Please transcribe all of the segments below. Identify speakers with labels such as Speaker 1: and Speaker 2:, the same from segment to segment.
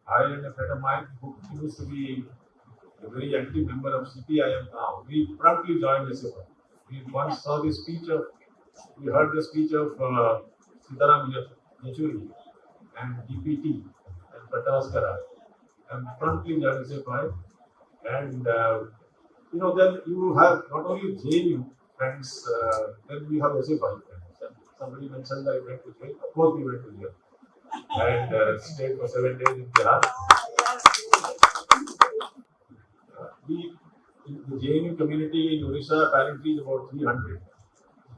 Speaker 1: I and a friend of mine who used to be a very active member of SITI I am now, we promptly joined SFI. We once saw the speech of, we heard the speech of Sitaram Yechuri and DPT and Pataskara and promptly joined SFI. And then you have not only JNU friends, then we have SFI friends. And somebody mentioned that I went to jail. Of course, we went to jail and stayed for 7 days in Bihar. The JNU community in Odisha apparently is about 300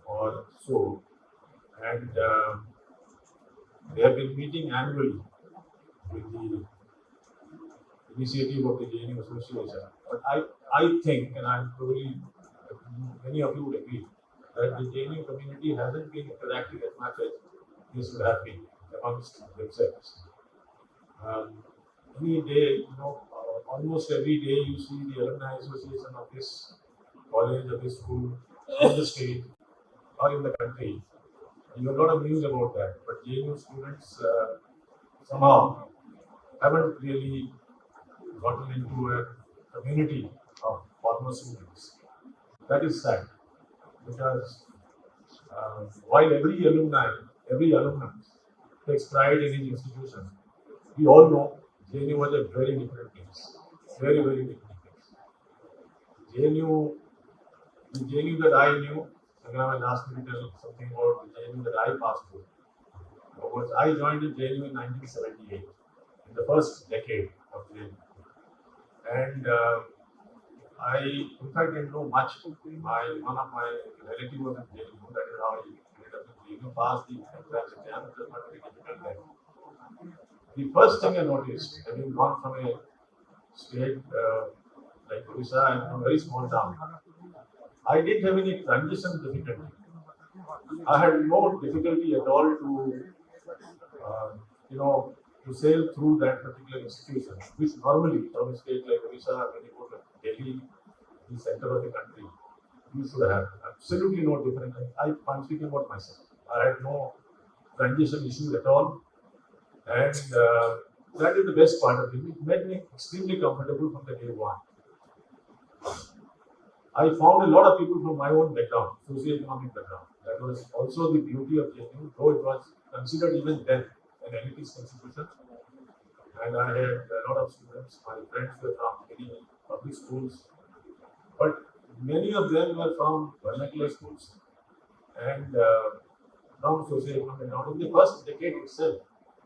Speaker 1: or so, and they have been meeting annually with the initiative of the JNU Association. But I think, and I'm probably many of you would agree, that the JNU community hasn't been interacting as much as this would have been amongst themselves. Any day, almost every day you see the alumni association of this college or this school in the state or in the country. You have a lot of news about that, but JNU students somehow haven't really gotten into a community of former students. That is sad, because while every alumnus takes pride in his institution, we all know JNU was a very different place, very, very different place. The JNU that I knew, Sangram asked me to tell something about the JNU that I passed through. I joined in JNU in 1978, in the first decade of JNU. And in fact, didn't know much. One of my relatives was in JNU, that is how he ended up in JNU, passed the entrance exam, it was not very difficult then. The first thing I noticed, having gone from a state like Odisha and from a very small town, I didn't have any transition difficulty. I had no difficulty at all to sail through that particular institution, which normally from a state like Odisha, when you go to Delhi, the center of the country, you should have absolutely no difference. I'm speaking about myself. I had no transition issues at all. And that is the best part of it. It made me extremely comfortable from the day one. I found a lot of people from my own background, socio-economic background. That was also the beauty of JNU, though it was considered even then an elitist institution. And I had a lot of students, my friends were from many public schools, but many of them were from vernacular schools and from socio-economic background. In the first decade itself,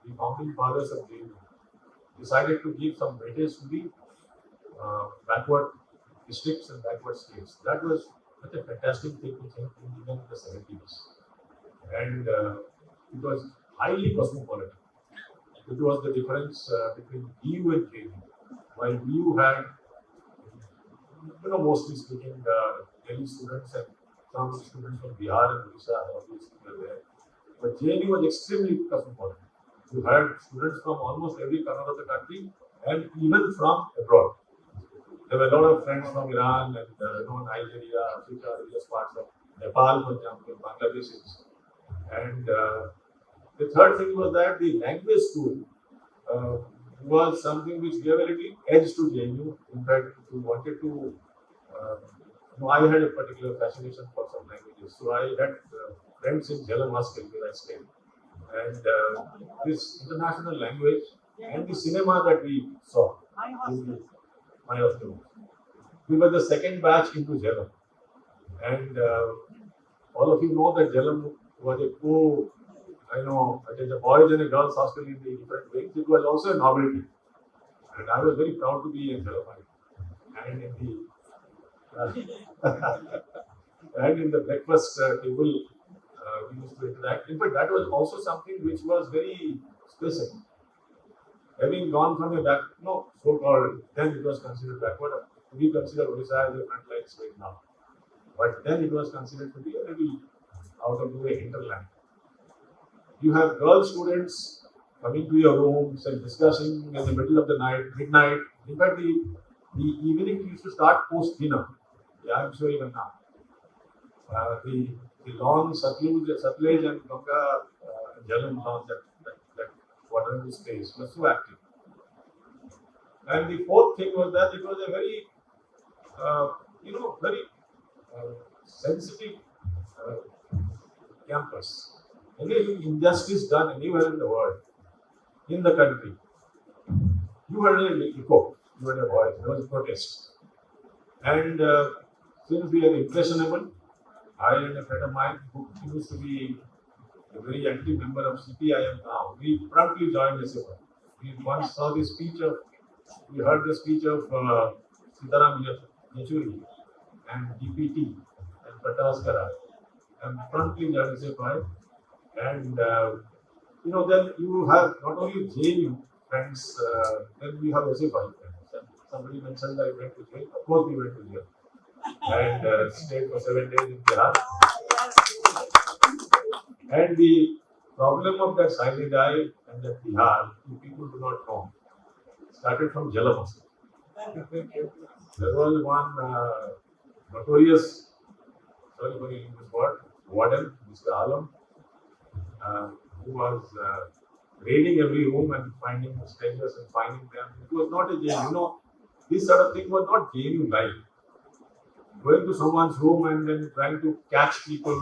Speaker 1: the founding fathers of JNU decided to give some weightage to the backward districts and backward states. That was such a fantastic thing to think even in the 70s. And it was highly cosmopolitan. It was the difference between BU and JNU. While BU had, mostly speaking, Delhi students and some students from Bihar and Odisha, obviously were there. But JNU was extremely cosmopolitan. You had students from almost every corner of the country and even from abroad. There were a lot of friends from Iran and Nigeria, Africa, various parts of Nepal, for example, Bangladesh. And the third thing was that the language school was something which gave a little edge to JNU. In fact, if you wanted to, I had a particular fascination for some languages. So I had friends in Jalan Hostel where I stayed. And this international language and the cinema that we saw in my hostel. We were the second batch into Jalan. And all of you know that Jalan was it is a boys and a girls hostel in the different ways. It was also a novelty. And I was very proud to be in Jalan. And in the breakfast table, we used to interact. In fact, that was also something which was very specific. Having gone from a so-called, then it was considered backward. We consider Odisha as a frontline state now. But then it was considered to be a little out of the way hinterland. You have girl students coming to your rooms and discussing in the middle of the night, midnight. In fact, the evening used to start post-dinner. Yeah, I'm sure even now. The long Satlej and Ganga Jalan lawn, that quadrangle space was so active. And the fourth thing was that it was a very, very sensitive uh, campus. Any injustice done anywhere in the world, in the country, you were a echo, you were a voice, there was protest. And since we are impressionable, I and a friend of mine who used to be a very active member of SITI now, we promptly joined SFI. We once saw the speech of, we heard the speech of Sitaram Yechuri and DPT and TATASky and promptly joined SFI. And then you have not only JNU friends, then we have SFI friends. And somebody mentioned that I went to jail. Of course, we went to jail and stayed for 7 days in Bihar. And the problem of that silent eye and that Bihar, people do not know, started from Jalamas. There was one notorious, sorry for using this word, warden, Mr. Alam, who was raiding every room and finding strangers and finding them. It was not a jail. This sort of thing was not JNU life. Going to someone's room and then trying to catch people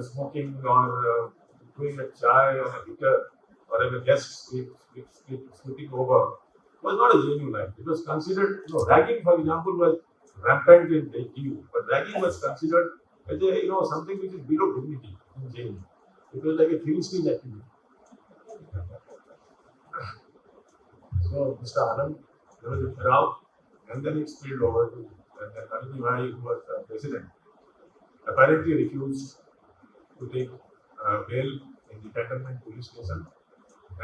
Speaker 1: smoking or doing a chai or a heater or if a guest sleeping over was not a JNU life. It was considered, ragging, for example, was rampant in JNU, but ragging was considered as a, something which is below dignity in JNU. It was like a Philistine activity. So, Mr. Anand, there was a crowd, and then it spilled over to Nalini Bhai, who was president, apparently refused to take bail in the cantonment police station.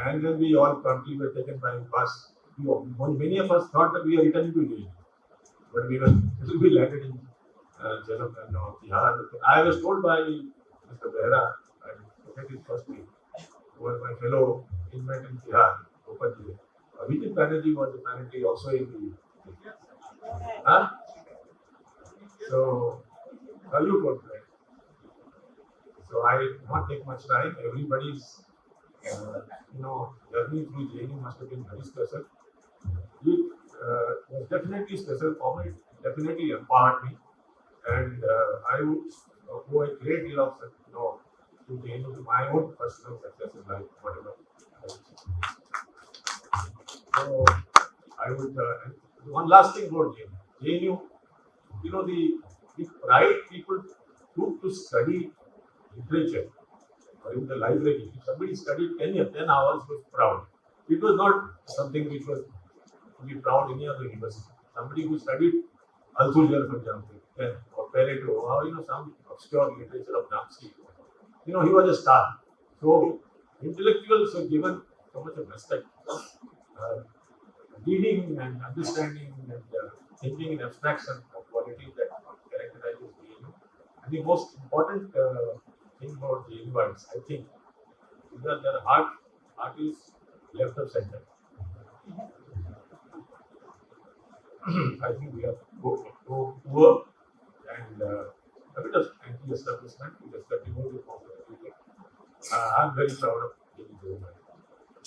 Speaker 1: And then we all promptly were taken by bus. Many of us thought that we are returning to jail, but we landed in Bihar. I was told by Mr. Behra, I forget his first name, who was my fellow inmate in Bihar, Vijay Banerjee was apparently also in the. Huh? So, you got that. So I did not take much time. Everybody's, journey through JNU must have been very special. It was definitely special for me. It definitely empowered me, and I would owe a great deal of, to JNU, to my own personal success in life, whatever. So I would. One last thing about JNU. The pride people took to study literature or in the library. If somebody studied 10 hours, was proud. It was not something which was to be proud in any other university. Somebody who studied Althusser, for example, or Pareto, or some obscure literature of Namski, he was a star. So intellectuals were given so much of respect. Reading and understanding and thinking in abstraction of qualities that characterizes JNU. And the most important thing about JNU, I think, is that their heart is left of center. I think we are poor and a bit of anti-establishment. We just continue to form the future. I'm very proud of